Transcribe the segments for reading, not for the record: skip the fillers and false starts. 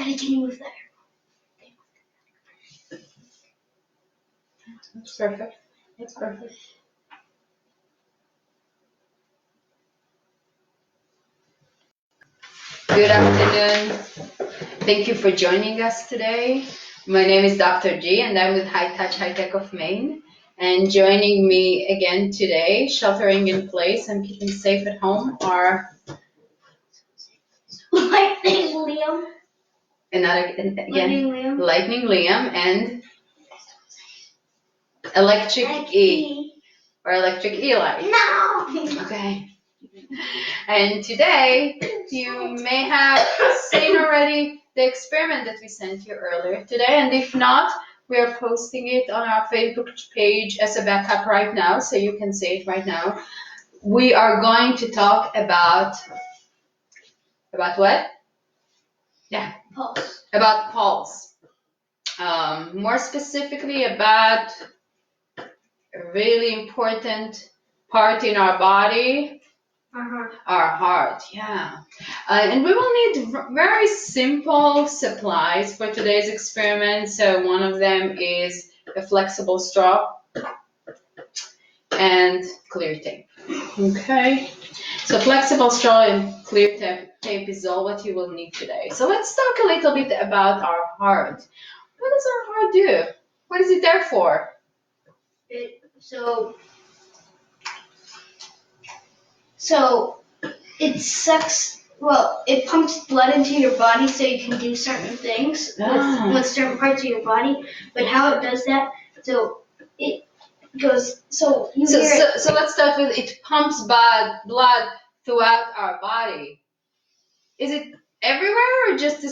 Daddy, can you move that? That's perfect. That's perfect. Good afternoon. Thank you for joining us today. My name is Dr. G and I'm with High Touch High Tech of Maine. And joining me again today, sheltering in place and keeping safe at home are Lightning Liam. Lightning Liam and Electric E or Electric Eli. No! Okay. And today, you may have seen already the experiment that we sent you earlier today, and if not, we are posting it on our Facebook page as a backup right now, so you can see it right now. We are going to talk about what? Yeah. Pulse. About pulse. More specifically about a really important part in our body. Our heart, yeah. And we will need very simple supplies for today's experiment. So one of them is a flexible straw and clear tape. Okay. So flexible straw and clear tape is all what you will need today. So let's talk a little bit about our heart. What does our heart do? What is it there for? So it sucks. Well, it pumps blood into your body so you can do certain things with certain parts of your body. But how it does that? So it goes. So let's start with it pumps blood throughout our body. Is it everywhere or just to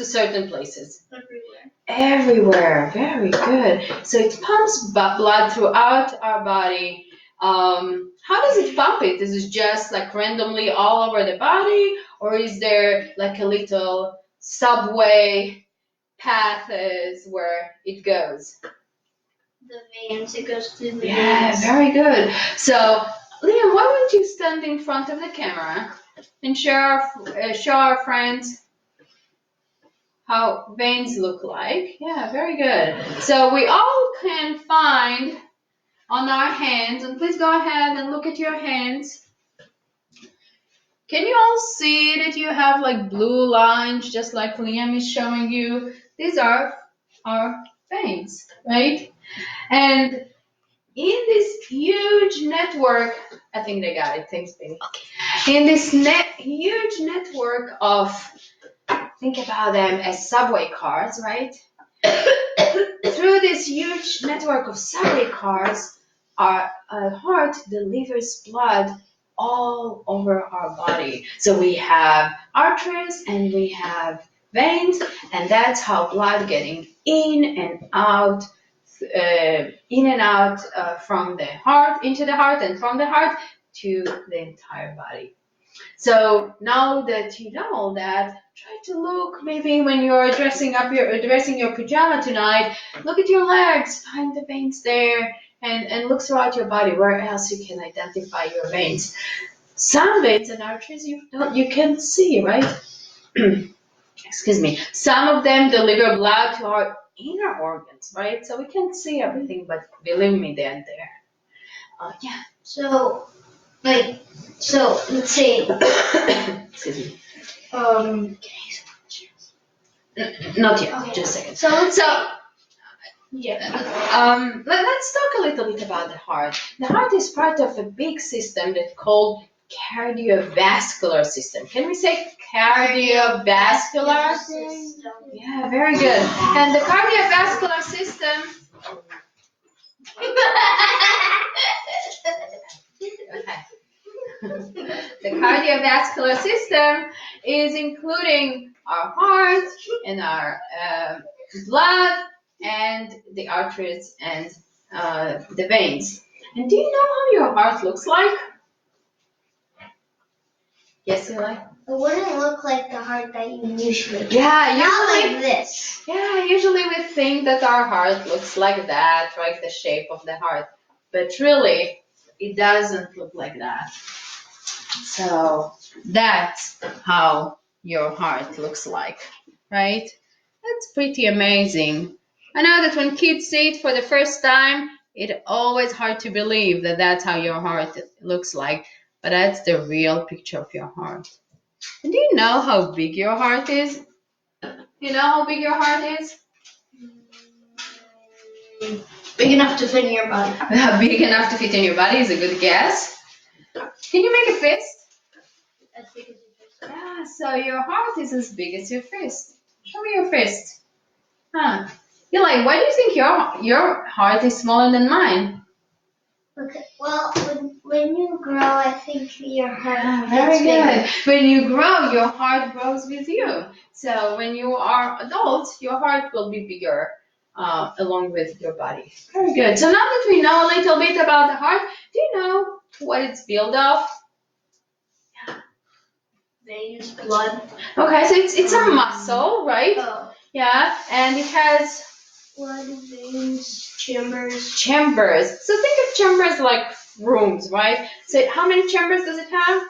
certain places? Everywhere. Everywhere. Very good. So it pumps blood throughout our body. How does it pump it? Is it just like randomly all over the body, or is there like a little subway paths where it goes? The veins. It goes through the veins. Yeah, very good. So, Liam, why don't you stand in front of the camera and show our friends how veins look like? Yeah, very good. So we all can find on our hands, and please go ahead and look at your hands. Can you all see that you have like blue lines, just like Liam is showing you? These are our veins, right? And in this huge network, I think they got it. Thanks, baby. Okay. In this huge network of, think about them as subway cars, right? Through this huge network of subway cars, our heart delivers blood all over our body. So we have arteries and we have veins, and that's how blood getting in and out from the heart into the heart, and from the heart to the entire body. So now that you know all that, try to look, maybe when you're dressing your pajama tonight, look at your legs, find the veins there, and look throughout your body where else you can identify your veins. Some veins and arteries you can see, right? Excuse me. Some of them deliver blood to our inner organs, right? So we can't see everything, but believe me, they're there. Yeah. So let's say. Excuse me. Not yet. Okay. Just a second. Yeah. Let's talk a little bit about the heart. The heart is part of a big system that's called cardiovascular system. Can we say cardiovascular? Yeah, very good. And the cardiovascular system. Okay. The cardiovascular system is including our heart and our blood and the arteries and the veins. And do you know how your heart looks like? Yes, Eli? It wouldn't look like the heart that you usually get. Yeah, not like this. Yeah, usually we think that our heart looks like that, like the shape of the heart. But really, it doesn't look like that. So that's how your heart looks like. right? That's pretty amazing. I know that when kids see it for the first time, it's always hard to believe that that's how your heart looks like, but that's the real picture of your heart. And do you know how big your heart is? You know how big your heart is? Big enough to fit in your body. Big enough to fit in your body is a good guess. Can you make a fist? As big as your fist. Yeah, so your heart is as big as your fist. Show me your fist. Huh. You're like, why do you think your heart is smaller than mine? Okay. Well, when you grow, I think your heart Very gets good. bigger. When you grow, your heart grows with you. So when you are adults, your heart will be bigger along with your body. Very good. So now that we know a little bit about the heart, do you know what it's built of? Veins, blood. Okay, so it's a muscle, right? Oh. Yeah, and it has Blood, veins, chambers. chambers. So think of chambers like rooms, right? So how many chambers does it have?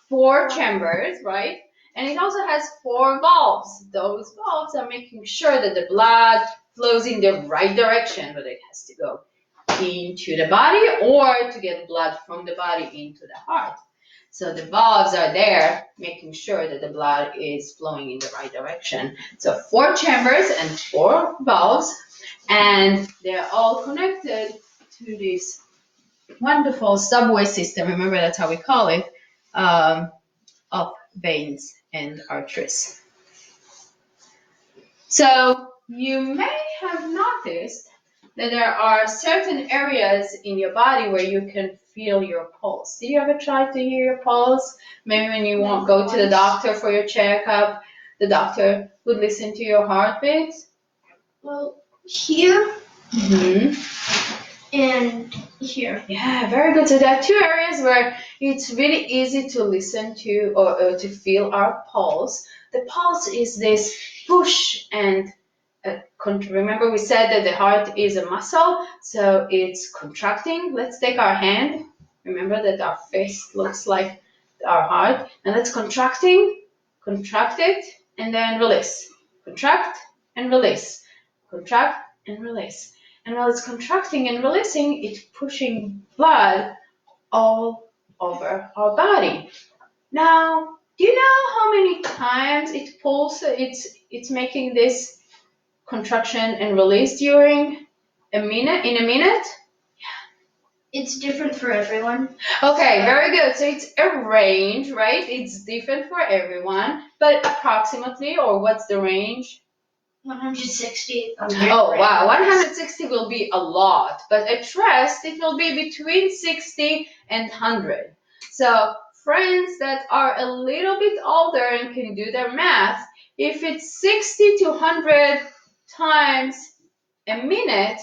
Four chambers, right? And it also has four valves. Those valves are making sure that the blood flows in the right direction, whether it has to go into the body or to get blood from the body into the heart. So the valves are there making sure that the blood is flowing in the right direction. So four chambers and four valves, and they're all connected to this wonderful subway system. Remember, that's how we call it, of veins and arteries. So you may have noticed that there are certain areas in your body where you can feel your pulse. Did you ever try to hear your pulse? Maybe when you won't go to the doctor for your checkup, the doctor would listen to your heartbeat. Well, here Mm-hmm. and here. Yeah, very good. So there are two areas where it's really easy to listen to or to feel our pulse. The pulse is this push and remember we said that the heart is a muscle, so it's contracting. Let's take our hand. Remember that our face looks like our heart, and let's contract it, and then release. Contract and release. Contract and release. And while it's contracting and releasing, it's pushing blood all over our body. Now, do you know how many times it pulses? It's making this contraction and release during a minute, in a minute? It's different for everyone. Okay, very good. So it's a range, right? It's different for everyone, but approximately, or what's the range? 160. Oh, wow, 160 will be a lot, but at rest, it will be between 60 and 100. So friends that are a little bit older and can do their math, if it's 60 to 100 times a minute,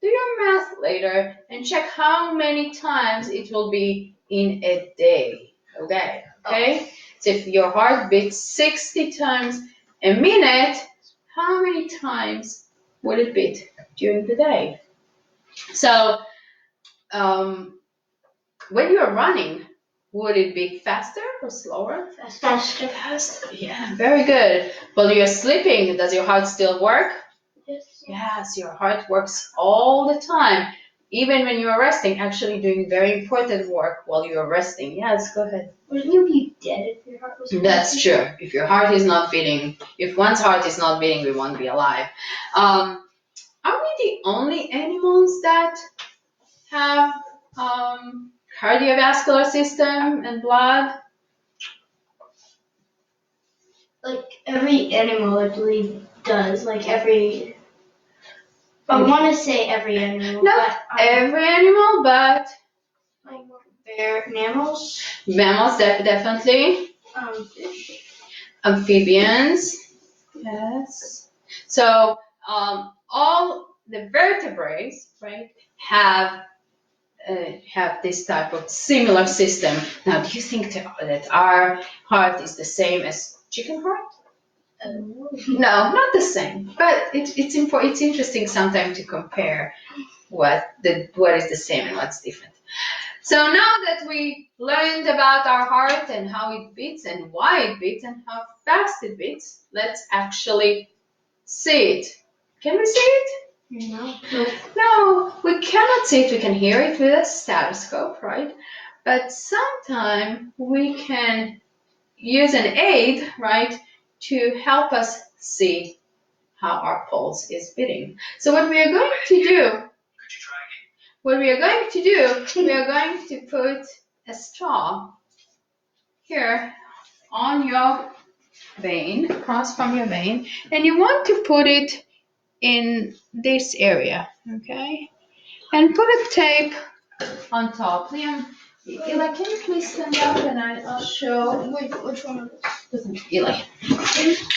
do your math later and check how many times it will be in a day. Okay? So if your heart beats 60 times a minute, how many times would it beat during the day? So when you're running, would it be faster or slower? Faster. Faster. Yeah, very good. While you're sleeping, does your heart still work? Yes. Yes, your heart works all the time, even when you're resting, actually doing very important work while you're resting. Yes, go ahead. Wouldn't you be dead if your heart was beating? That's true. If your heart is not beating, if one's heart is not beating, we won't be alive. Are we the only animals that have cardiovascular system and blood? Like every animal, I believe, does. Like every. I want to say every animal. Not but, every animal, but like they're mammals. mammals definitely. Fish. Amphibians. Yes. So all the vertebrates, right, have this type of similar system. Now, do you think that our heart is the same as chicken heart? No, not the same. But it's important. It's interesting sometimes to compare what is the same and what's different. So now that we learned about our heart and how it beats and why it beats and how fast it beats, let's actually see it. Can we see it? No. No, we cannot see it. We can hear it with a stethoscope, right? But sometimes we can use an aid, right, to help us see how our pulse is beating. So what we are going to do, we are going to put a straw here on your vein, across from your vein, and you want to put it in this area, okay? And put a tape on top. Liam, Eli, can you please stand up and I'll show. Which one of those? Eli,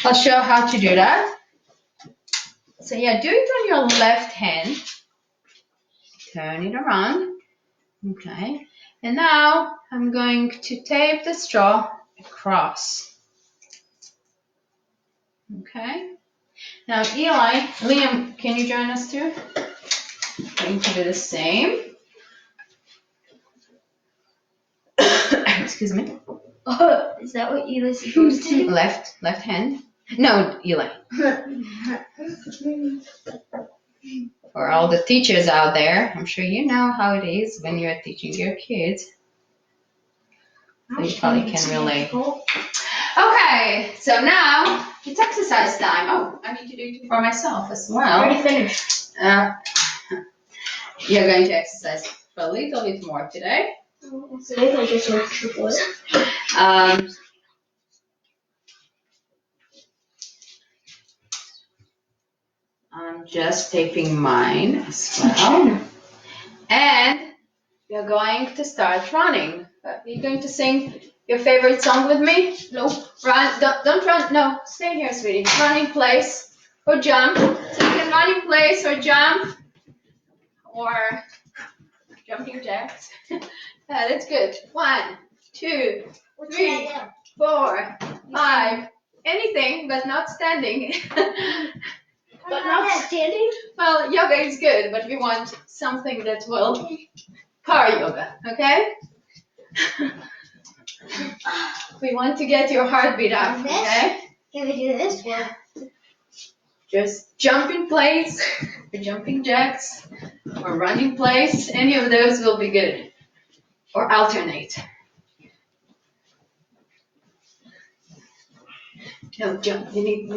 I'll show how to do that. So yeah, do it on your left hand. Turn it around. Okay. And now I'm going to tape the straw across. Okay. Now Eli, Liam, can you join us too? I'm going to do the same. Excuse me. Oh, is that what Eli's supposed to do? Left hand. No, Eli. For all the teachers out there, I'm sure you know how it is when you're teaching your kids. You probably can relate. Okay, so now it's exercise time. Oh, I need to do it for myself as well. Already finished. You're going to exercise for a little bit more today. I just went triple it. I'm just taping mine as well. And you're going to start running. Are you going to sing your favorite song with me? Nope. Run, don't run, no, stay here, sweetie. Run in place or jump. So you can run in place or jump or jumping jacks. Yeah, that's good. 1, 2, 3, 4, 5. Anything, but not standing. But not standing? Well, yoga is good, but we want something that will power yoga, okay? We want to get your heartbeat up, okay? Can we do this? Just jump in place, or jumping jacks, or run in place. Any of those will be good. Or alternate. No, jump. You need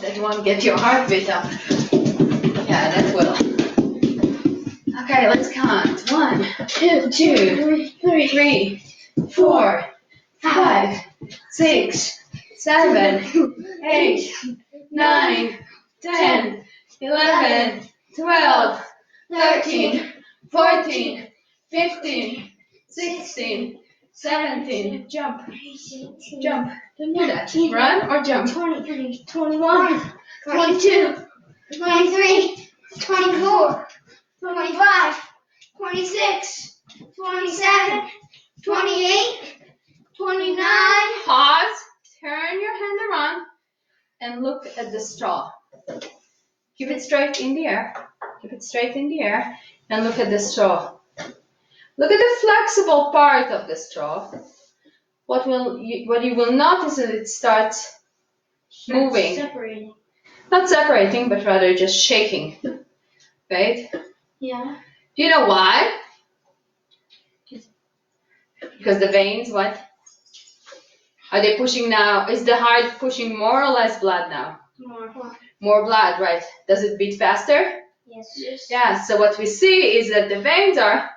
that one. Get your heartbeat up. Yeah, that will. Okay, let's count. 1, 2, 3, 4, 5, 6, 7, 8, 9, 10, 11, 12, 13, 14, 15, 16, 17. Jump. Jump. Don't do that. Run or jump. 23, 21, 22, 23, 24, 25, 26, 27, 28, 29. Pause. Turn your hand around and look at the straw. Keep it straight in the air. Keep it straight in the air and look at the straw. Look at the flexible part of the straw. What you will notice is it starts moving. Separating. Not separating, but rather just shaking. Right? Yeah. Do you know why? Because the veins, what? Are they pushing now? Is the heart pushing more or less blood now? More. More blood, right? Does it beat faster? Yes. Yeah, so what we see is that the veins are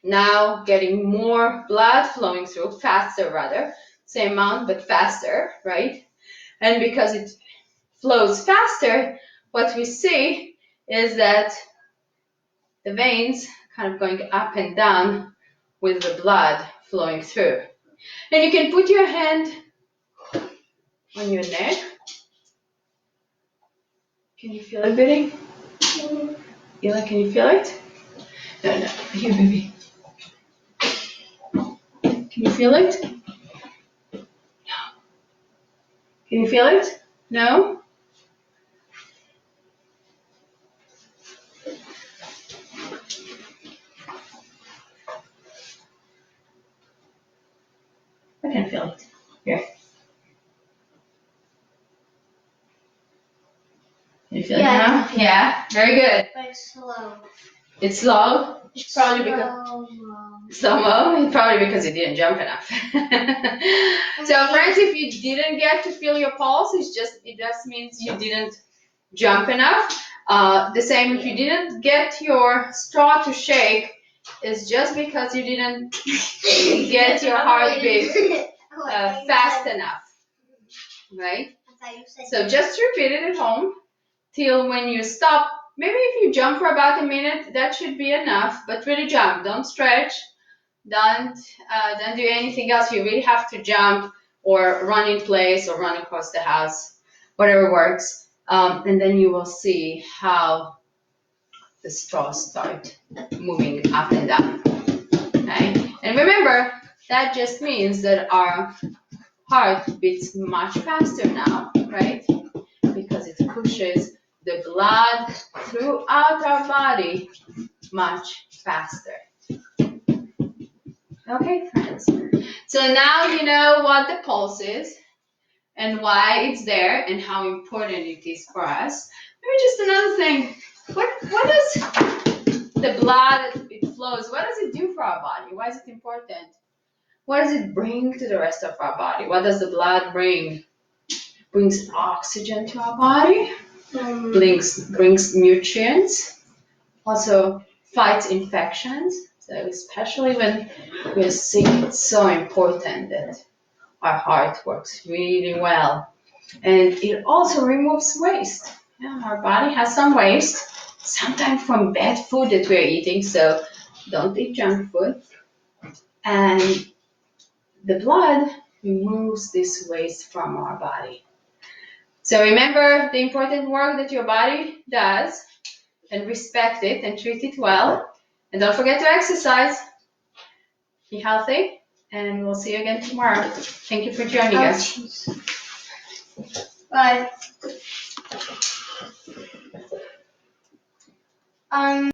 now getting more blood flowing through, faster rather, same amount but faster, right? And because it flows faster, what we see is that the veins kind of going up and down with the blood flowing through. And you can put your hand on your neck. Can you feel it beating? Ela, can you feel it? No, here, baby. Can you feel it? No. Can you feel it? No? I can feel it. Here. Can you feel it Yeah, I now? can feel it. Yeah, very good. But it's slow. It's slow. It's probably because slow-mo. It's probably because you didn't jump enough. So friends, if you didn't get to feel your pulse, it just means you didn't jump enough. The same if you didn't get your straw to shake, it's just because you didn't get your heartbeat fast enough, right? So just repeat it at home till when you stop. Maybe if you jump for about a minute, that should be enough, but really jump. Don't stretch. Don't do anything else. You really have to jump or run in place or run across the house, whatever works. And then you will see how the straws start moving up and down. Okay? And remember, that just means that our heart beats much faster now, right? Because it pushes the blood throughout our body much faster. Okay, friends. So now you know what the pulse is and why it's there and how important it is for us. Maybe just another thing. What does the blood, it flows, what does it do for our body? Why is it important? What does it bring to the rest of our body? What does the blood bring? Brings oxygen to our body, brings nutrients, also fights infections. So especially when we're sick, it's so important that our heart works really well. And it also removes waste. Yeah, our body has some waste, sometimes from bad food that we're eating, so don't eat junk food. And the blood removes this waste from our body. So remember the important work that your body does and respect it and treat it well. And don't forget to exercise. Be healthy, and we'll see you again tomorrow. Thank you for joining us. Bye.